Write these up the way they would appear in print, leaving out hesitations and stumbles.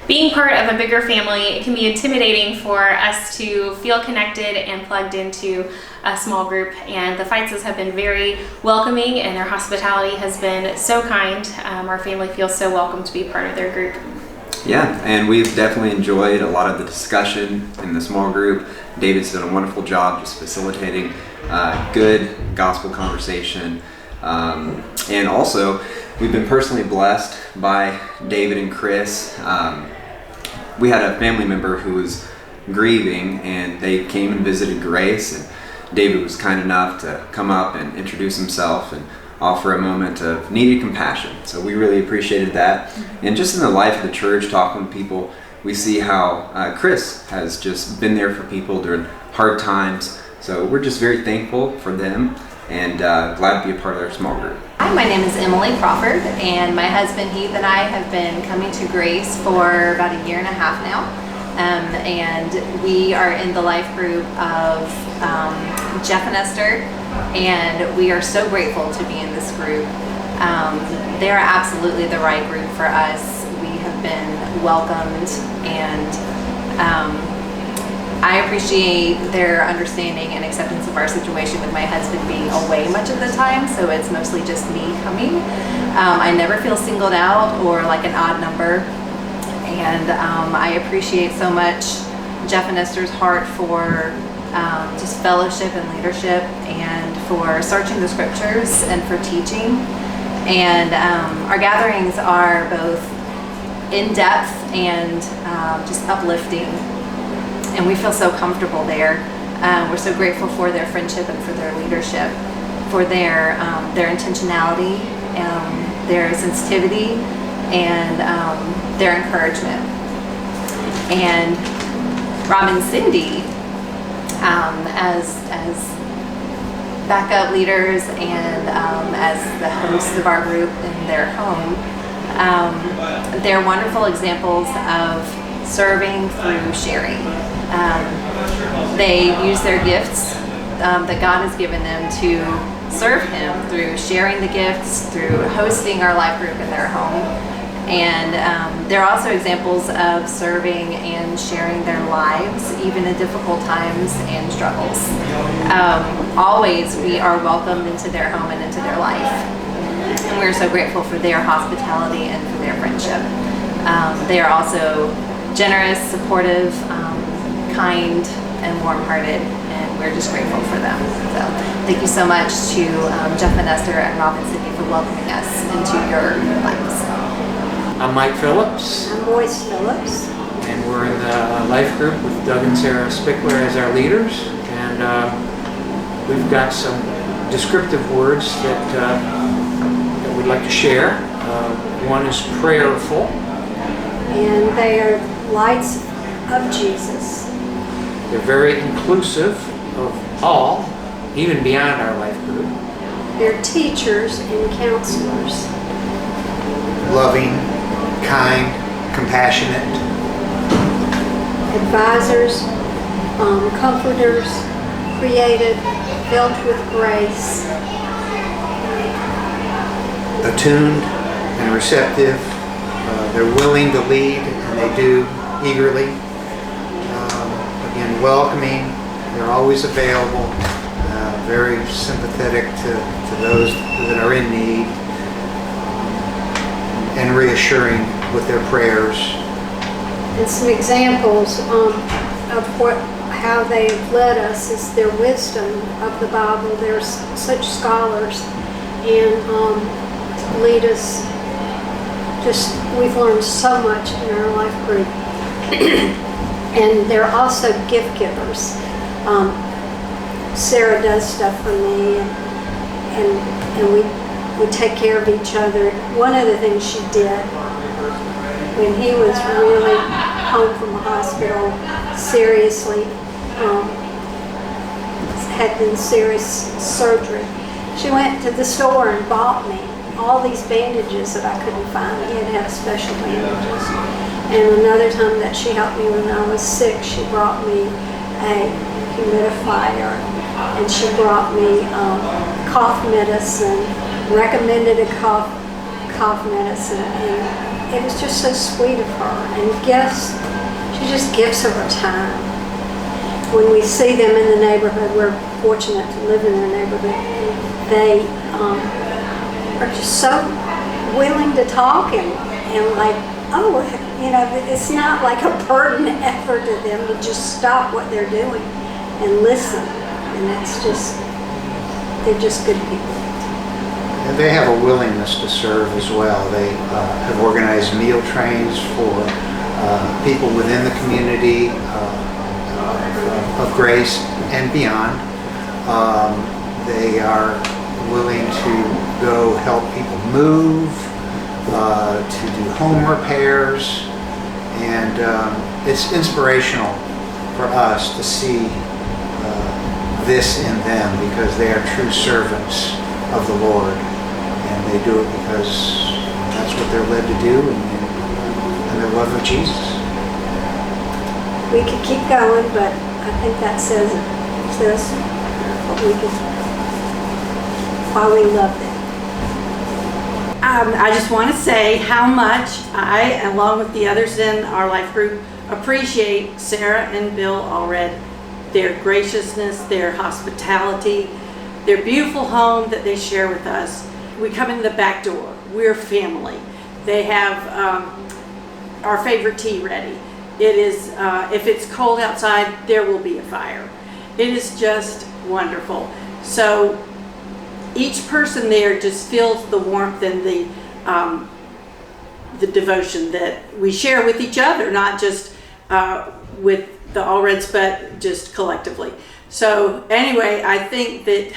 being part of a bigger family, it can be intimidating for us to feel connected and plugged into a small group. And the Feitzes have been very welcoming, and their hospitality has been so kind. Our family feels so welcome to be part of their group. Yeah, and we've definitely enjoyed a lot of the discussion in the small group. David's done a wonderful job just facilitating good gospel conversation. And also, we've been personally blessed by David and Chris. We had a family member who was grieving, and they came and visited Grace, and David was kind enough to come up and introduce himself and offer a moment of needed compassion. So we really appreciated that. And just in the life of the church, talking to people, we see how Chris has just been there for people during hard times. So we're just very thankful for them, and glad to be a part of their small group. Hi, my name is Emily Crawford, and my husband Heath and I have been coming to Grace for about a year and a half now. And we are in the life group of Jeff and Esther, and we are so grateful to be in this group. They are absolutely the right group for us. We have been welcomed, and I appreciate their understanding and acceptance of our situation with my husband being away much of the time, so it's mostly just me coming. I never feel singled out or like an odd number, and I appreciate so much Jeff and Esther's heart for just fellowship and leadership, and for searching the scriptures and for teaching. And our gatherings are both in depth and just uplifting. And we feel so comfortable there. We're so grateful for their friendship and for their leadership, for their intentionality, their sensitivity, and their encouragement. And Rob and Cindy, as backup leaders and as the hosts of our group in their home, they're wonderful examples of serving through sharing. They use their gifts that God has given them to serve Him through sharing the gifts, through hosting our life group in their home. And they're also examples of serving and sharing their lives, even in difficult times and struggles. Always we are welcomed into their home and into their life. And we're so grateful for their hospitality and for their friendship. They are also generous, supportive, kind, and warm-hearted, and we're just grateful for them. So thank you so much to Jeff and Esther and Rob and Sydney for welcoming us into your lives. I'm Mike Phillips. I'm Boyce Phillips. And we're in the life group with Doug and Sarah Spickler as our leaders. And we've got some descriptive words that we'd like to share. One is prayerful. And they are lights of Jesus. They're very inclusive of all, even beyond our life group. They're teachers and counselors. Loving, kind, compassionate. Advisors, comforters, creative, filled with grace. Attuned and receptive. They're willing to lead, and they do eagerly. Again, welcoming. They're always available. Very sympathetic to those that are in need. And reassuring with their prayers. And some examples of how they've led us is their wisdom of the Bible. They're such scholars, and lead us. We've learned so much in our life group. And they're also gift givers. Sarah does stuff for me, and we take care of each other. One of the things she did when he was really home from the hospital, seriously, had been serious surgery, she went to the store and bought me all these bandages that I couldn't find. He had to have special bandages. And another time that she helped me when I was sick, she brought me a humidifier, and she brought me cough medicine, recommended a cough medicine, and it was just so sweet of her. And she just gives her time. When we see them in the neighborhood, we're fortunate to live in their neighborhood. They are just so willing to talk and like, oh, you know, it's not like a burden effort to them to just stop what they're doing and listen. And that's just, they're just good people. And they have a willingness to serve as well. They have organized meal trains for people within the community of Grace and beyond. They are willing to go help people move, to do home repairs, and it's inspirational for us to see this in them, because they are true servants of the Lord, and they do it because that's what they're led to do, and their love of Jesus. We could keep going, but I think that says what we can, why we love them. I just want to say how much I, along with the others in our life group, appreciate Sarah and Bill Allred, their graciousness, their hospitality, their beautiful home that they share with us. We come in the back door. We're family. They have our favorite tea ready. It is, if it's cold outside, there will be a fire. It is just wonderful. So each person there just feels the warmth and the devotion that we share with each other, not just with the Allreds, but just collectively. So anyway, I think that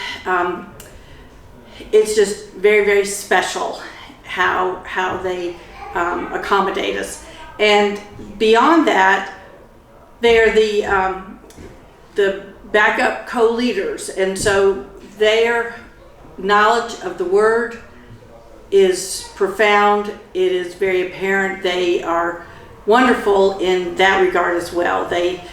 it's just very, very special how they accommodate us. And beyond that, they're the backup co-leaders, and so their knowledge of the Word is profound. It is very apparent. They are wonderful in that regard as well. They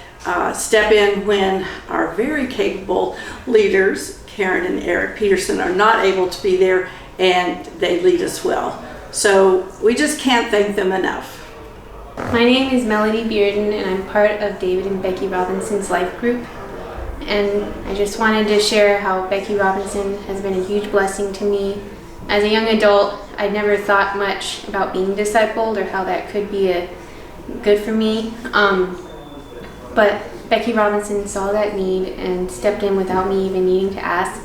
step in when our very capable leaders, Karen and Eric Peterson, are not able to be there, and they lead us well. So we just can't thank them enough. My name is Melody Bearden, and I'm part of David and Becky Robinson's life group. And I just wanted to share how Becky Robinson has been a huge blessing to me. As a young adult, I'd never thought much about being discipled or how that could be good for me. But Becky Robinson saw that need and stepped in without me even needing to ask.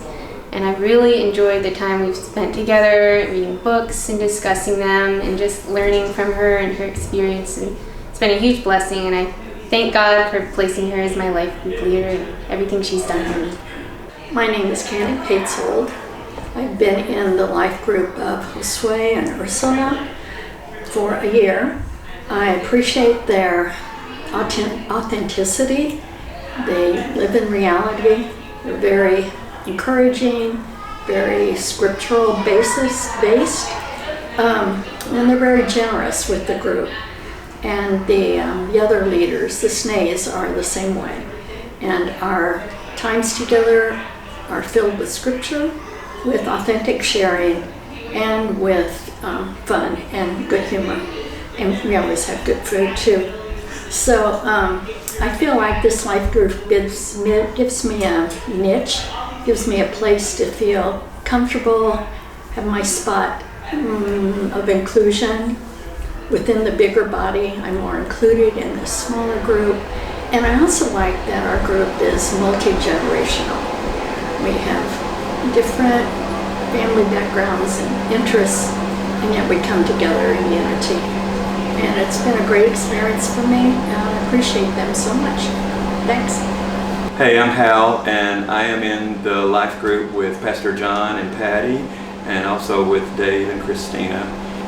And I've really enjoyed the time we've spent together, reading books and discussing them and just learning from her and her experience. And it's been a huge blessing, and I thank God for placing her as my life group leader and everything she's done for me. My name is Candy Pateshold. I've been in the life group of Josue and Ursula for a year. I appreciate their authenticity. They live in reality. They're very encouraging, very scriptural based, and they're very generous with the group. And the other leaders, the Snays, are the same way. And our times together are filled with scripture, with authentic sharing, and with fun and good humor. And we always have good food too. So I feel like this life group gives me a niche, gives me a place to feel comfortable, have my spot of inclusion. Within the bigger body, I'm more included in the smaller group. And I also like that our group is multi-generational. We have different family backgrounds and interests, and yet we come together in unity. And it's been a great experience for me, and I appreciate them so much. Thanks. Hey, I'm Hal, and I am in the life group with Pastor John and Patty, and also with Dave and Christina.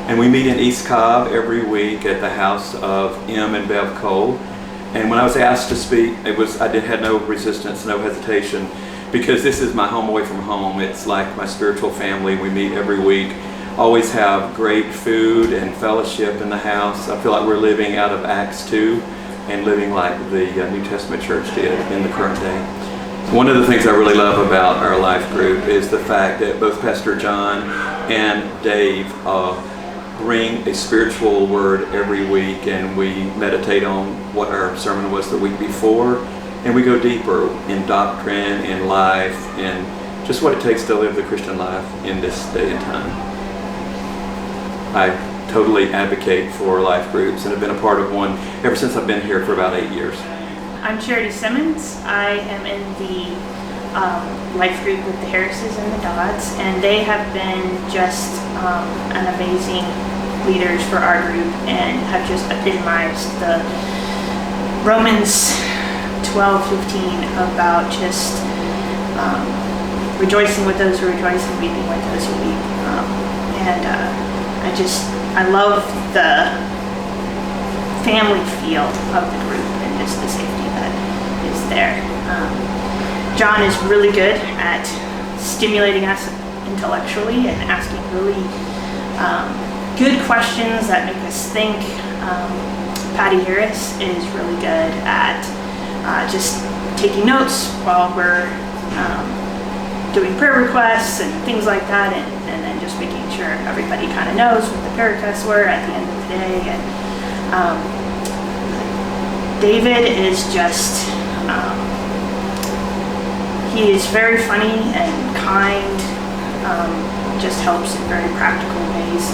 And we meet in East Cobb every week at the house of M and Bev Cole. And when I was asked to speak, I had no resistance, no hesitation, because this is my home away from home. It's like my spiritual family. We meet every week, always have great food and fellowship in the house. I feel like we're living out of Acts 2 and living like the New Testament church did in the current day. One of the things I really love about our life group is the fact that both Pastor John and Dave bring a spiritual word every week, and we meditate on what our sermon was the week before, and we go deeper in doctrine, in life, and just what it takes to live the Christian life in this day and time. I totally advocate for life groups and have been a part of one ever since I've been here for about 8 years. I'm Charity Simmons. I am in the life group with the Harrises and the Dodds, and they have been just an amazing leaders for our group and have just epitomized the Romans 12:15 about just rejoicing with those who rejoice and weeping with those who weep. I love the family feel of the group and just the safety that is there. John is really good at stimulating us intellectually and asking really good questions that make us think. Patty Harris is really good at just taking notes while we're doing prayer requests and things like that, and then just making sure everybody kind of knows what the prayer requests were at the end of the day. And David is just, he is very funny and kind, just helps in very practical ways.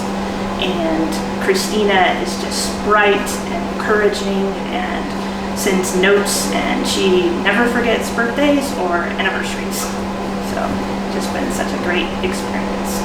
And Christina is just bright and encouraging and sends notes, and she never forgets birthdays or anniversaries. So just been such a great experience.